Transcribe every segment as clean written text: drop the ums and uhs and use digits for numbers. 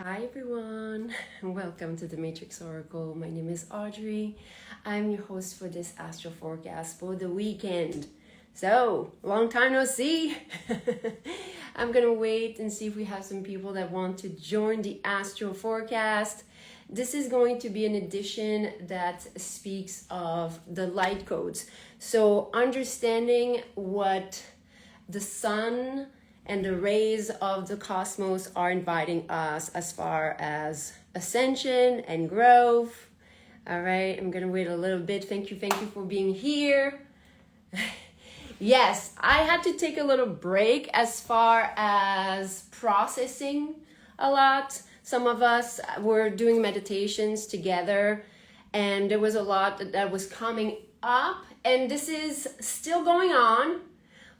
Hi everyone, welcome to the Matrix Oracle. My name is Audrey. I'm your host for this astro forecast for the weekend. So, long time no see. I'm gonna wait and see if we have some people that want to join the astro forecast. This is going to be an edition that speaks of the light codes. So, understanding what the sun and the rays of the cosmos are inviting us as far as ascension and growth. All right, I'm gonna wait a little bit. Thank you for being here. Yes, I had to take a little break as far as processing a lot. Some of us were doing meditations together, and there was a lot that was coming up, and this is still going on.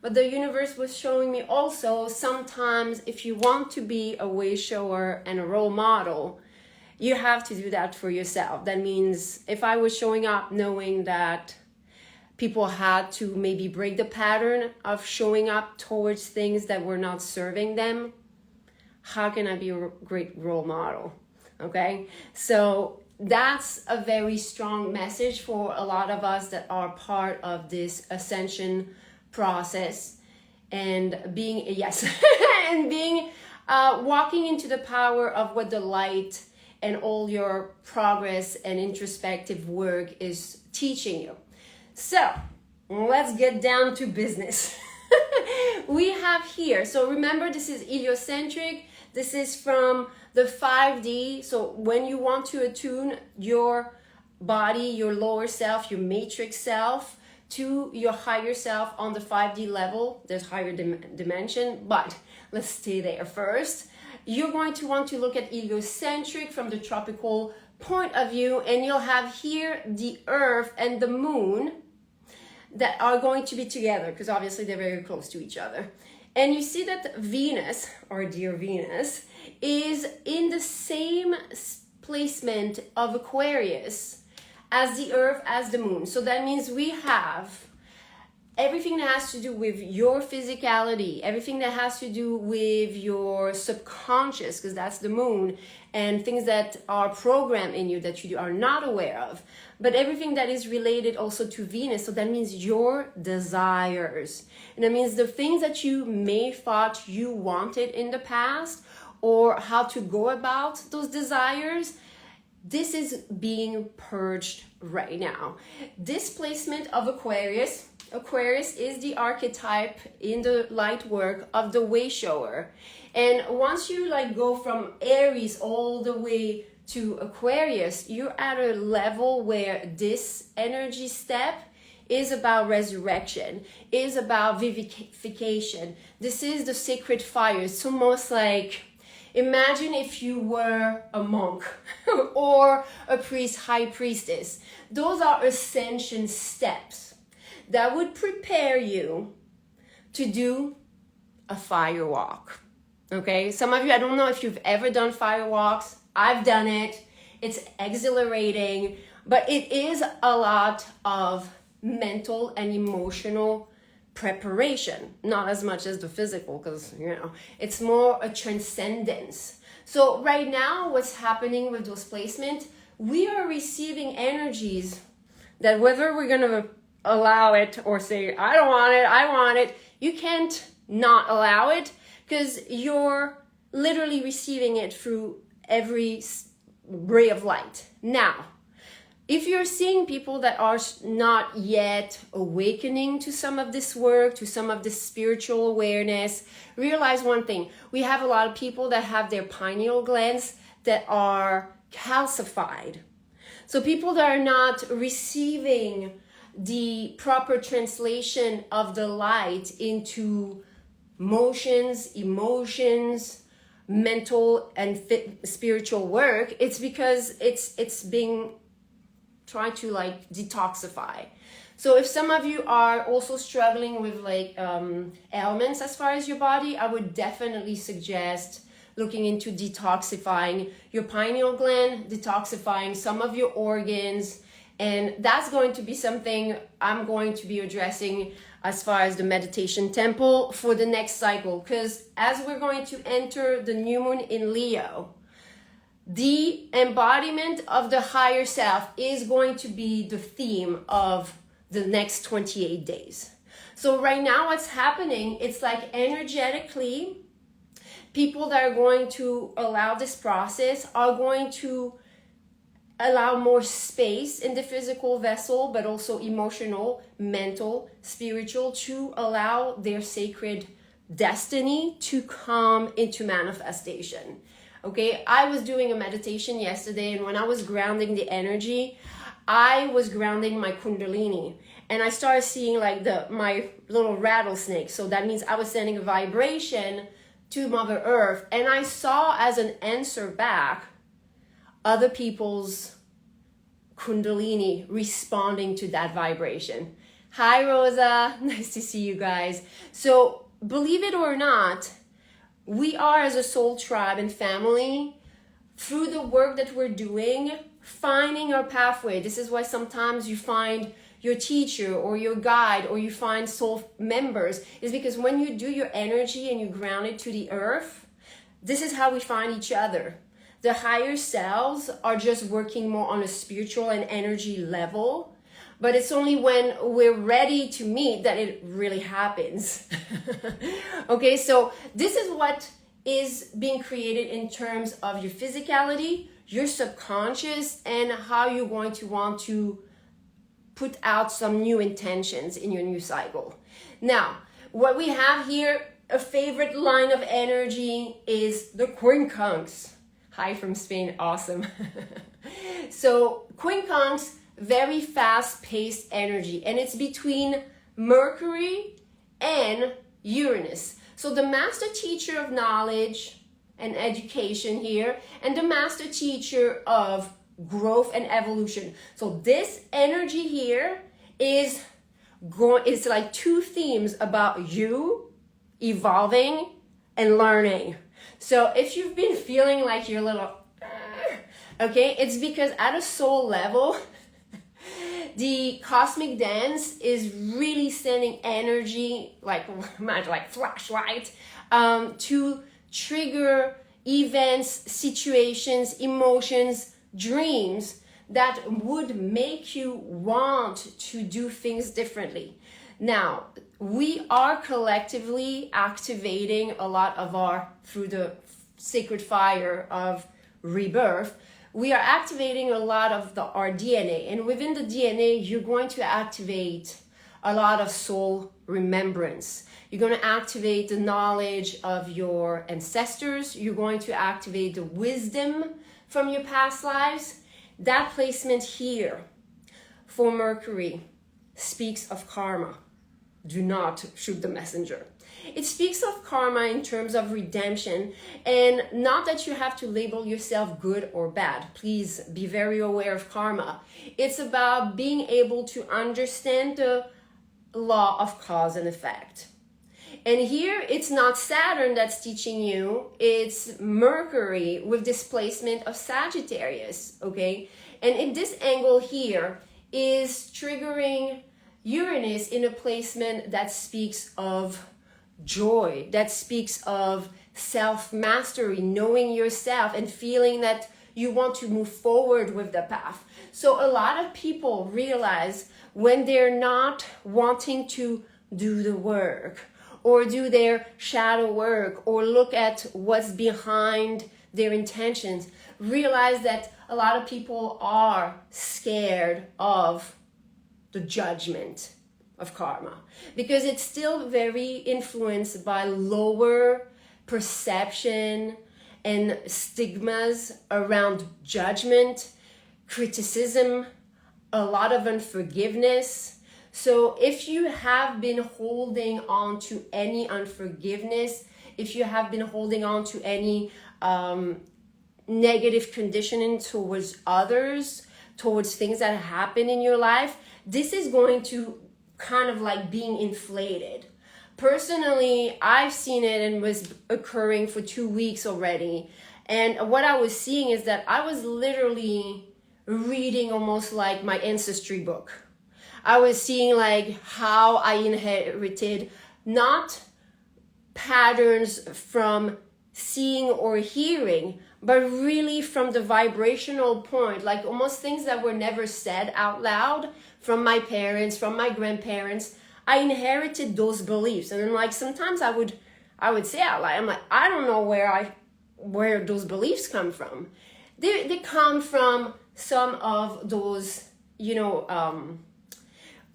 But the universe was showing me also sometimes if you want to be a way shower and a role model, you have to do that for yourself. That means if I was showing up knowing that people had to maybe break the pattern of showing up towards things that were not serving them, how can I be a great role model? Okay, so that's a very strong message for a lot of us that are part of this ascension process and being and being walking into the power of what the light and all your progress and introspective work is teaching you. So let's get down to business. We have here, so remember, this is heliocentric. This is from the 5D. So when you want to attune your body, your lower self, your matrix self, to your higher self on the 5D level, there's higher dimension, but let's stay there first. You're going to want to look at heliocentric from the tropical point of view, and you'll have here the Earth and the Moon that are going to be together because obviously they're very close to each other. And you see that Venus, or dear Venus, is in the same placement of Aquarius as the Earth, as the Moon. So that means we have everything that has to do with your physicality, everything that has to do with your subconscious, because that's the Moon, and things that are programmed in you that you are not aware of, but everything that is related also to Venus. So that means your desires. And that means the things that you may thought you wanted in the past, or how to go about those desires. This is being purged right now. Displacement of Aquarius. Aquarius is the archetype in the light work of the way shower. And once you go from Aries all the way to Aquarius, you're at a level where this energy step is about resurrection, is about vivification. This is the sacred fire. It's almost like, imagine if you were a monk or a priest, high priestess. Those are ascension steps that would prepare you to do a fire walk. Okay, some of you, I don't know if you've ever done fire walks. I've done it. It's exhilarating, but it is a lot of mental and emotional preparation, not as much as the physical, because it's more a transcendence. So right now, what's happening with those placements, we are receiving energies that whether we're going to allow it or say, I don't want it, I want it, you can't not allow it, because you're literally receiving it through every ray of light. Now, if you're seeing people that are not yet awakening to some of this work, to some of this spiritual awareness, realize one thing. We have a lot of people that have their pineal glands that are calcified. So people that are not receiving the proper translation of the light into motions, emotions, mental and spiritual work, it's because it's being trying to detoxify. So if some of you are also struggling with ailments as far as your body, I would definitely suggest looking into detoxifying your pineal gland, detoxifying some of your organs, and that's going to be something I'm going to be addressing as far as the meditation temple for the next cycle, because as we're going to enter the new moon in Leo, the embodiment of the higher self is going to be the theme of the next 28 days. So right now what's happening, it's like energetically, people that are going to allow this process are going to allow more space in the physical vessel, but also emotional, mental, spiritual, to allow their sacred destiny to come into manifestation. Okay, I was doing a meditation yesterday, and when I was grounding the energy, I was grounding my kundalini, and I started seeing like my little rattlesnake. So that means I was sending a vibration to Mother Earth, and I saw as an answer back other people's kundalini responding to that vibration. Hi Rosa, nice to see you guys. So believe it or not, we are, as a soul tribe and family, through the work that we're doing, finding our pathway. This is why sometimes you find your teacher or your guide, or you find soul members, is because when you do your energy and you ground it to the earth, this is how we find each other. The higher selves are just working more on a spiritual and energy level, but it's only when we're ready to meet that it really happens. Okay, so this is what is being created in terms of your physicality, your subconscious, and how you're going to want to put out some new intentions in your new cycle. Now, what we have here, a favorite line of energy is the quincunx. Hi from Spain, awesome. So quincunx, very fast-paced energy, and it's between Mercury and Uranus. So the master teacher of knowledge and education here, and the master teacher of growth and evolution. So this energy here is it's like two themes about you evolving and learning. So if you've been feeling like you're a little okay, it's because at a soul level the cosmic dance is really sending energy like flashlight to trigger events, situations, emotions, dreams that would make you want to do things differently. Now, we are collectively activating a lot of through the sacred fire of rebirth, we are activating a lot of our DNA. And within the DNA, you're going to activate a lot of soul remembrance. You're going to activate the knowledge of your ancestors. You're going to activate the wisdom from your past lives. That placement here for Mercury speaks of karma. Do not shoot the messenger. It speaks of karma in terms of redemption, and not that you have to label yourself good or bad. Please be very aware of karma. It's about being able to understand the law of cause and effect. And here, it's not Saturn that's teaching you, it's Mercury with displacement of Sagittarius, okay? And in this angle here is triggering Uranus in a placement that speaks of joy, that speaks of self-mastery, knowing yourself and feeling that you want to move forward with the path. So a lot of people realize when they're not wanting to do the work or do their shadow work or look at what's behind their intentions, realize that a lot of people are scared of the judgment of karma, because it's still very influenced by lower perception and stigmas around judgment, criticism, a lot of unforgiveness. So if you have been holding on to any unforgiveness, if you have been holding on to any negative conditioning towards others, towards things that happen in your life, this is going to kind of like being inflated. Personally, I've seen it and was occurring for 2 weeks already. And what I was seeing is that I was literally reading almost like my ancestry book. I was seeing like how I inherited not patterns from seeing or hearing, but really from the vibrational point, like almost things that were never said out loud from my parents, from my grandparents. I inherited those beliefs. And then like sometimes I would say out loud, I'm like, I don't know where those beliefs come from. They come from some of those,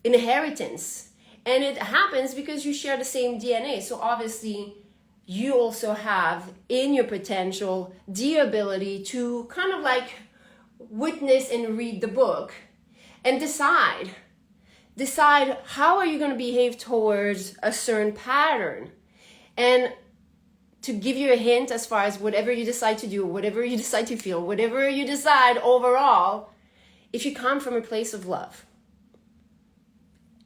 inheritance. And it happens because you share the same DNA. So obviously you also have in your potential the ability to kind of like witness and read the book and decide how are you going to behave towards a certain pattern. And to give you a hint as far as whatever you decide to do, whatever you decide to feel, whatever you decide overall, if you come from a place of love,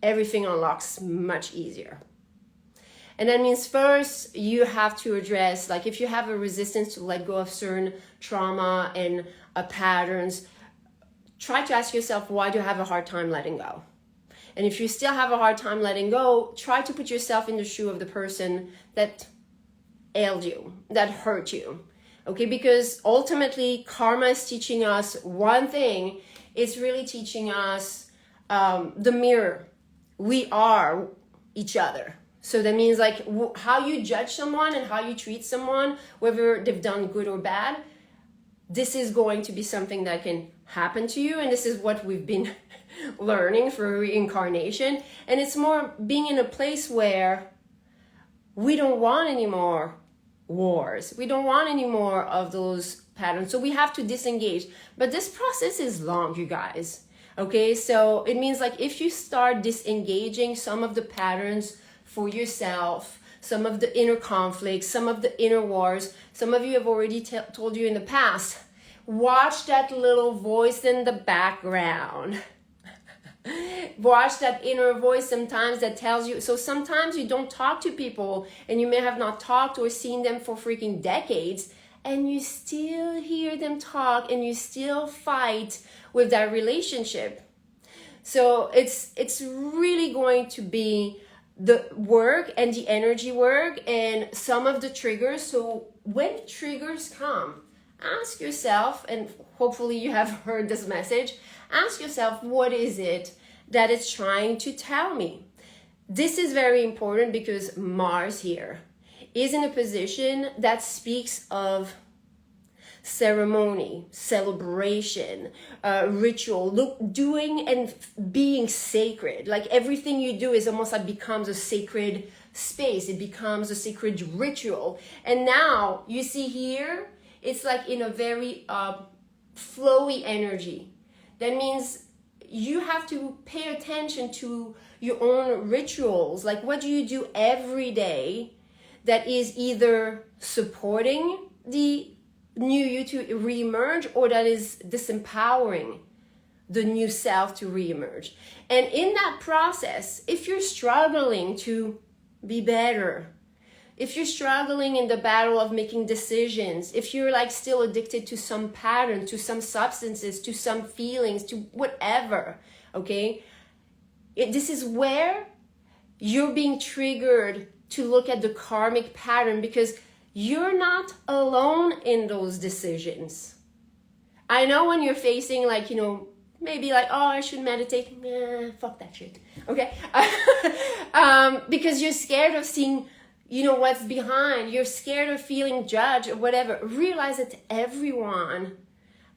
everything unlocks much easier. And that means first you have to address, like if you have a resistance to let go of certain trauma and patterns, try to ask yourself, why do you have a hard time letting go? And if you still have a hard time letting go, try to put yourself in the shoe of the person that ailed you, that hurt you. Okay, because ultimately karma is teaching us one thing. It's really teaching us the mirror. We are each other. So that means like how you judge someone and how you treat someone, whether they've done good or bad, this is going to be something that can happen to you. And this is what we've been learning for reincarnation. And it's more being in a place where we don't want any more wars. We don't want any more of those patterns. So we have to disengage. But this process is long, you guys. Okay, so it means like if you start disengaging some of the patterns for yourself, some of the inner conflicts, some of the inner wars, some of you have already told you in the past, watch that little voice in the background. Watch that inner voice sometimes that tells you. So sometimes you don't talk to people and you may have not talked or seen them for freaking decades, and you still hear them talk and you still fight with that relationship. So it's really going to be the work and the energy work and some of the triggers. So when triggers come, ask yourself, and hopefully you have heard this message, ask yourself, what is it that it's trying to tell me? This is very important because Mars here is in a position that speaks of ceremony, celebration, ritual, doing and being sacred. Like everything you do is almost like becomes a sacred space. It becomes a sacred ritual. And now you see here, it's like in a very flowy energy. That means you have to pay attention to your own rituals. Like what do you do every day that is either supporting the new you to reemerge, or that is disempowering the new self to reemerge. And in that process, if you're struggling to be better, if you're struggling in the battle of making decisions, if you're like still addicted to some pattern, to some substances, to some feelings, to whatever, okay, this is where you're being triggered to look at the karmic pattern, because you're not alone in those decisions. I know when you're facing like, maybe like, oh, I should meditate. Nah, fuck that shit. Okay. Because you're scared of seeing, what's behind. You're scared of feeling judged or whatever. Realize that everyone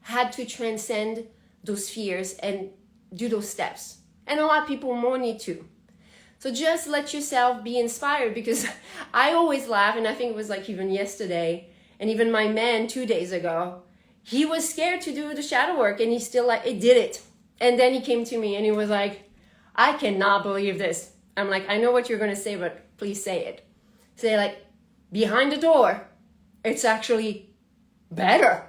had to transcend those fears and do those steps. And a lot of people more need to. So just let yourself be inspired, because I always laugh, and I think it was like even yesterday, and even my man 2 days ago, he was scared to do the shadow work, and he still did it. And then he came to me and he was like, I cannot believe this. I'm like, I know what you're going to say, but please say it. Say like, behind the door, it's actually better.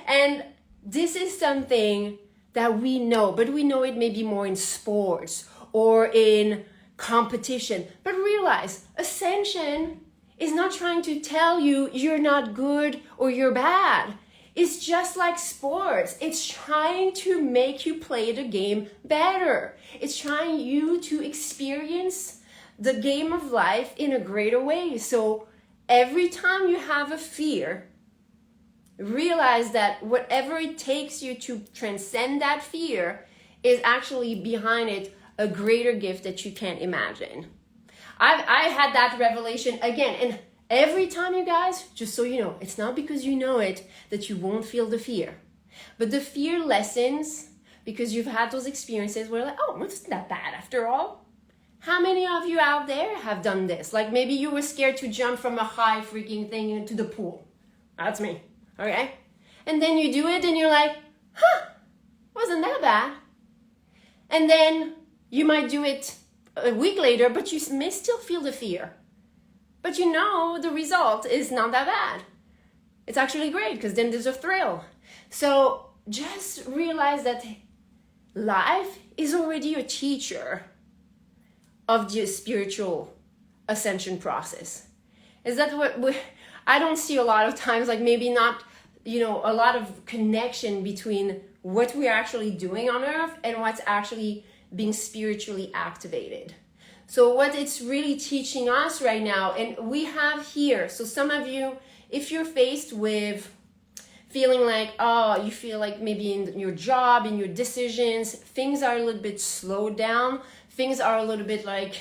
And this is something that we know, but we know it maybe more in sports or in competition. But realize, ascension is not trying to tell you you're not good or you're bad. It's just like sports. It's trying to make you play the game better. It's trying you to experience the game of life in a greater way. So every time you have a fear, realize that whatever it takes you to transcend that fear is actually behind it a greater gift that you can't imagine. I had that revelation again, and every time, you guys, just so you know, it's not because you know it that you won't feel the fear, but the fear lessens because you've had those experiences where like, oh, it's not that bad after all. How many of you out there have done this? Like maybe you were scared to jump from a high freaking thing into the pool. That's me, okay? And then you do it and you're like, huh, wasn't that bad. And then you might do it a week later, but you may still feel the fear. But you know the result is not that bad. It's actually great because then there's a thrill. So just realize that life is already a teacher of the spiritual ascension process. Is that what I don't see a lot of times, like maybe not, you know, a lot of connection between what we're actually doing on earth and what's actually being spiritually activated. So what it's really teaching us right now, and we have here, so some of you, if you're faced with feeling like, oh, you feel like maybe in your job, in your decisions, things are a little bit slowed down, things are a little bit like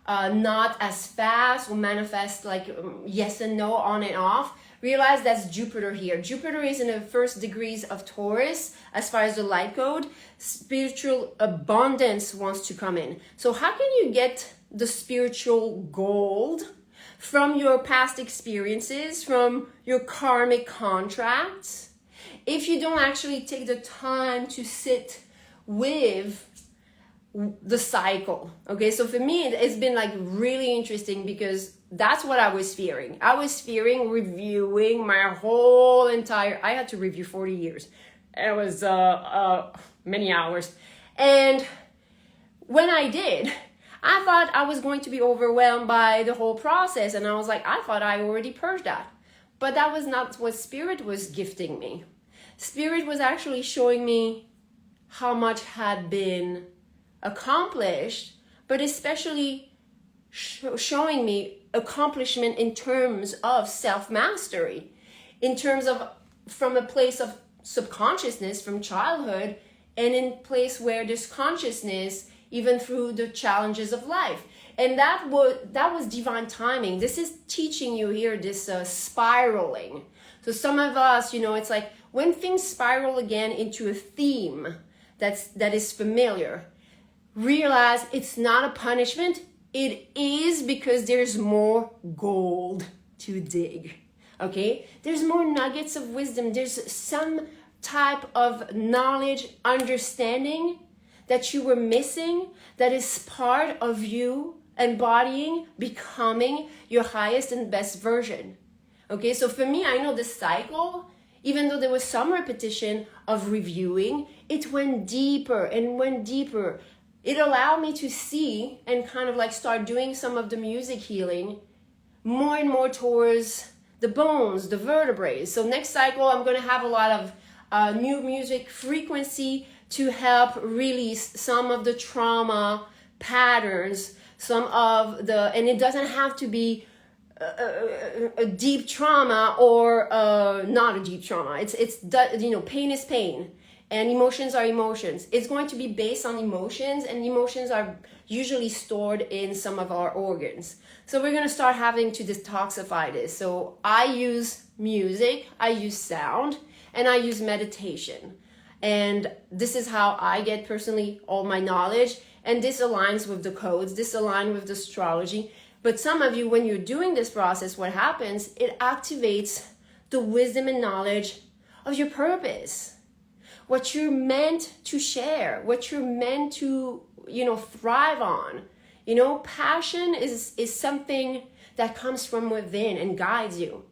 not as fast, will manifest like yes and no, on and off. Realize that's Jupiter here. Jupiter is in the first degrees of Taurus as far as the light code. Spiritual abundance wants to come in. So how can you get the spiritual gold from your past experiences, from your karmic contracts, if you don't actually take the time to sit with the cycle? Okay, so for me, it's been like really interesting because that's what I was fearing. I was fearing reviewing my whole entire, I had to review 40 years. It was many hours. And when I did, I thought I was going to be overwhelmed by the whole process. And I was like, I thought I already purged that. But that was not what Spirit was gifting me. Spirit was actually showing me how much had been accomplished, but especially showing me accomplishment in terms of self-mastery, in terms of from a place of subconsciousness from childhood, and in place where there's consciousness even through the challenges of life. And that was divine timing. This is teaching you here this spiraling. So some of us, you know, it's like when things spiral again into a theme that is familiar, realize it's not a punishment. It is because there's more gold to dig. Okay? There's more nuggets of wisdom. There's some type of knowledge, understanding that you were missing, that is part of you embodying, becoming your highest and best version. Okay, so for me, I know the cycle, even though there was some repetition of reviewing, it went deeper and went deeper. It allowed me to see and kind of like start doing some of the music healing more and more towards the bones, the vertebrae. So next cycle, I'm going to have a lot of new music frequency to help release some of the trauma patterns, some of the, and it doesn't have to be a deep trauma or not a deep trauma. It's you know, pain is pain and emotions are emotions. It's going to be based on emotions, and emotions are usually stored in some of our organs. So we're going to start having to detoxify this. So I use music, I use sound, and I use meditation. And this is how I get personally all my knowledge. And this aligns with the codes, this aligns with the astrology. But some of you, when you're doing this process, what happens, it activates the wisdom and knowledge of your purpose, what you're meant to share, what you're meant to, you know, thrive on. You know, passion is something that comes from within and guides you.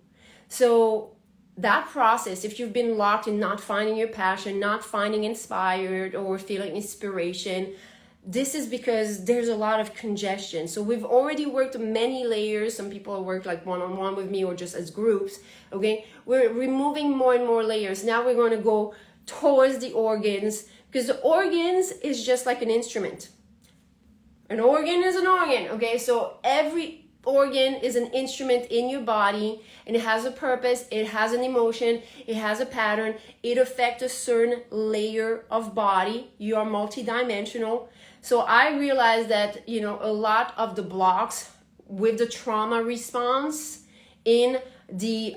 So that process, if you've been locked in not finding your passion, not finding inspired or feeling inspiration, this is because there's a lot of congestion. So we've already worked many layers. Some people work like one-on-one with me or just as groups, okay? We're removing more and more layers. Now we're going to go towards the organs, because the organs is just like an instrument. An organ is an organ, okay? So organ is an instrument in your body, and it has a purpose, it has an emotion, it has a pattern, it affects a certain layer of body. You are multidimensional. So I realized that, you know, a lot of the blocks with the trauma response in the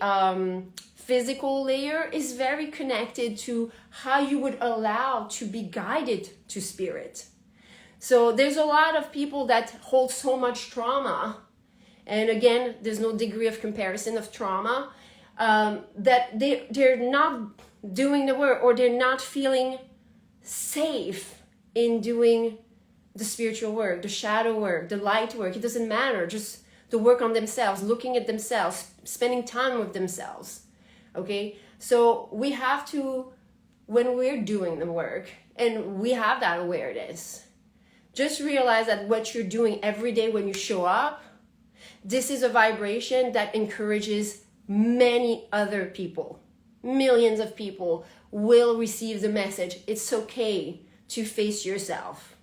physical layer is very connected to how you would allow to be guided to spirit. So there's a lot of people that hold so much trauma, and again, there's no degree of comparison of trauma, that they're not doing the work, or they're not feeling safe in doing the spiritual work, the shadow work, the light work. It doesn't matter, just the work on themselves, looking at themselves, spending time with themselves. Okay, so we have to, when we're doing the work and we have that awareness, just realize that what you're doing every day when you show up, this is a vibration that encourages many other people. Millions of people will receive the message. It's okay to face yourself.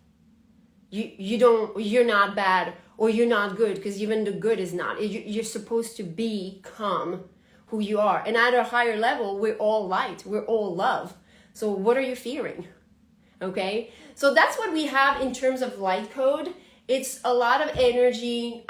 You're not bad, or you're not good, because even the good is not. You're supposed to become who you are. And at a higher level, we're all light, we're all love. So what are you fearing? Okay, so that's what we have in terms of light code. It's a lot of energy.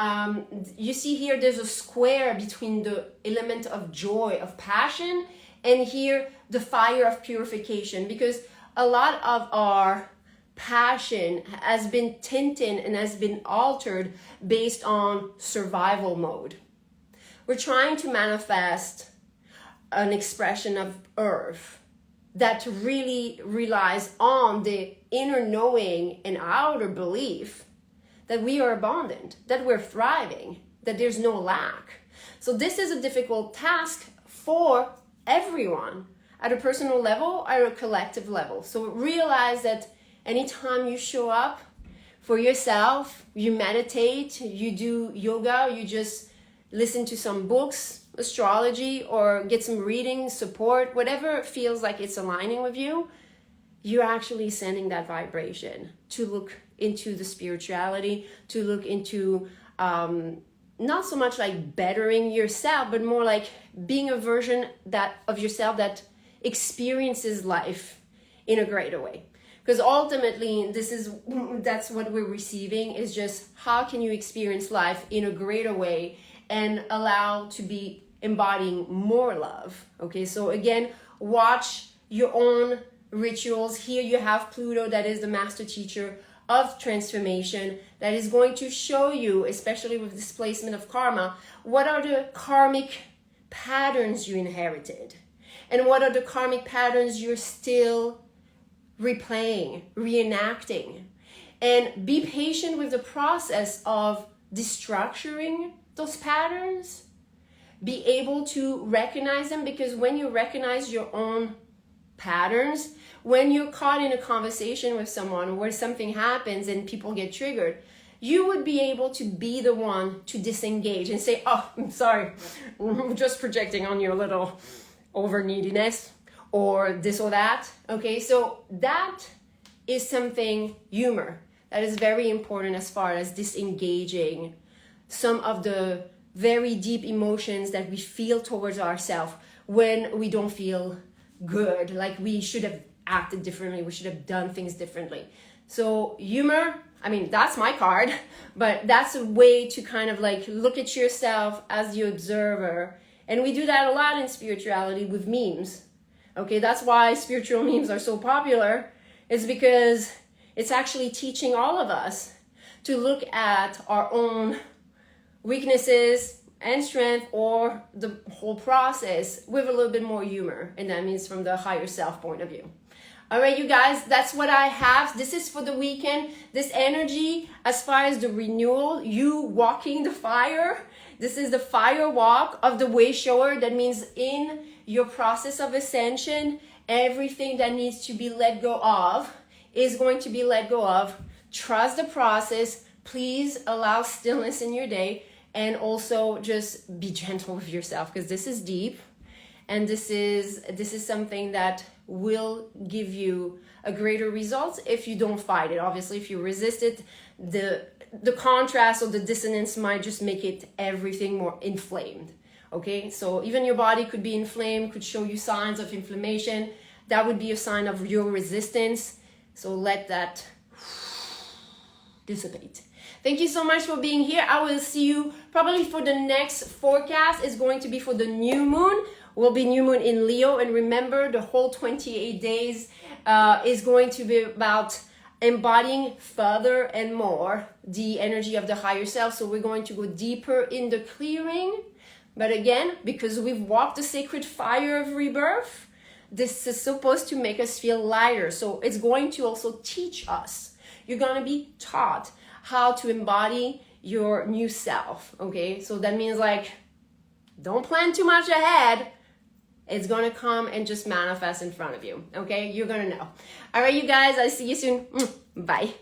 You see here, there's a square between the element of joy, of passion, and here the fire of purification, because a lot of our passion has been tinted and has been altered based on survival mode. We're trying to manifest an expression of earth that really relies on the inner knowing and outer belief that we are abundant, that we're thriving, that there's no lack. So this is a difficult task for everyone at a personal level, at a collective level. So realize that anytime you show up for yourself, you meditate, you do yoga, you just listen to some books, astrology, or get some reading, support, whatever feels like it's aligning with you, you're actually sending that vibration to look into the spirituality, to look into not so much like bettering yourself, but more like being a version of yourself that experiences life in a greater way. Because ultimately, that's what we're receiving, is just how can you experience life in a greater way and allow to be embodying more love. Okay, so again, watch your own rituals. Here you have Pluto, that is the master teacher of transformation, that is going to show you, especially with displacement of karma, what are the karmic patterns you inherited, and what are the karmic patterns you're still replaying, reenacting. And be patient with the process of destructuring those patterns. Be able to recognize them, because when you recognize your own patterns, when you're caught in a conversation with someone where something happens and people get triggered, you would be able to be the one to disengage and say, oh, I'm sorry, I'm just projecting on your little over neediness or this or that. Okay, so that is something, humor, that is very important as far as disengaging some of the very deep emotions that we feel towards ourselves when we don't feel good, like we should have acted differently, we should have done things differently. So humor, I mean, that's my card, but that's a way to kind of like look at yourself as the observer. And we do that a lot in spirituality with memes. Okay, that's why spiritual memes are so popular. It's because it's actually teaching all of us to look at our own weaknesses and strength, or the whole process, with a little bit more humor. And that means from the higher self point of view. All right, you guys, that's what I have. This is for the weekend. This energy, as far as the renewal, you walking the fire. This is the fire walk of the way shower. That means in your process of ascension, everything that needs to be let go of is going to be let go of. Trust the process. Please allow stillness in your day. And also just be gentle with yourself, because this is deep. And this is something that will give you a greater result if you don't fight it. Obviously, if you resist it, the contrast or the dissonance might just make it everything more inflamed. Okay, so even your body could be inflamed, could show you signs of inflammation. That would be a sign of your resistance. So let that dissipate. Thank you so much for being here. I will see you probably for the next forecast. Is going to be for the new moon. Will be new moon in Leo. And remember, the whole 28 days is going to be about embodying further and more the energy of the higher self. So we're going to go deeper in the clearing. But again, because we've walked the sacred fire of rebirth, this is supposed to make us feel lighter. So it's going to also teach us. You're going to be taught how to embody your new self. Okay, so that means like, don't plan too much ahead. It's going to come and just manifest in front of you. Okay, you're going to know. All right, you guys, I'll see you soon. Bye.